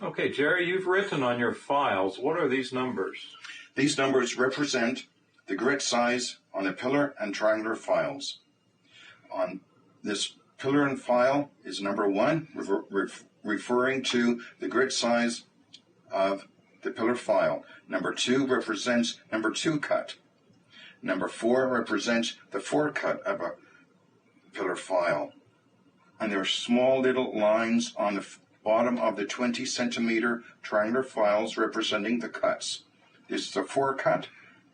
Okay, Jerry, you've written on your files. What are these numbers? These numbers represent the grit size on the pillar and triangular files. On this pillar and file is number 1, referring to the grit size of the pillar file. Number 2 represents number 2 cut. Number 4 represents the 4 cut of a pillar file. And there are small little lines on the bottom of the 20 centimeter triangular files representing the cuts. This is a 4 cut,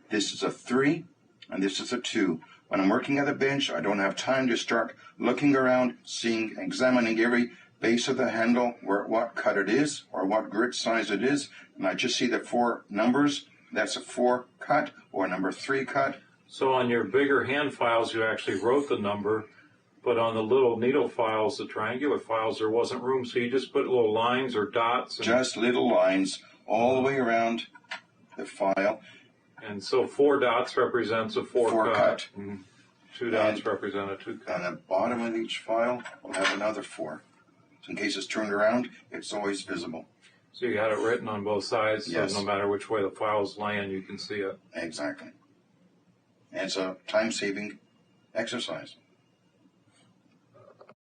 this is a 3, and this is a 2. When I'm working at the bench, I don't have time to start looking around, examining every base of the handle, what cut it is, or what grit size it is, and I just see the 4 numbers. That's a 4 cut, or number 3 cut. So on your bigger hand files, you actually wrote the number, but on the little needle files, the triangular files, there wasn't room, so you just put little lines or dots. Just little lines all the way around the file. And so 4 dots represents a 4 cut. Mm-hmm. 2 dots represent a 2 cut. On the bottom of each file, we'll have another 4. So in case it's turned around, it's always visible. So you got it written on both sides, yes. So no matter which way the file's laying, you can see it. Exactly. And it's a time-saving exercise.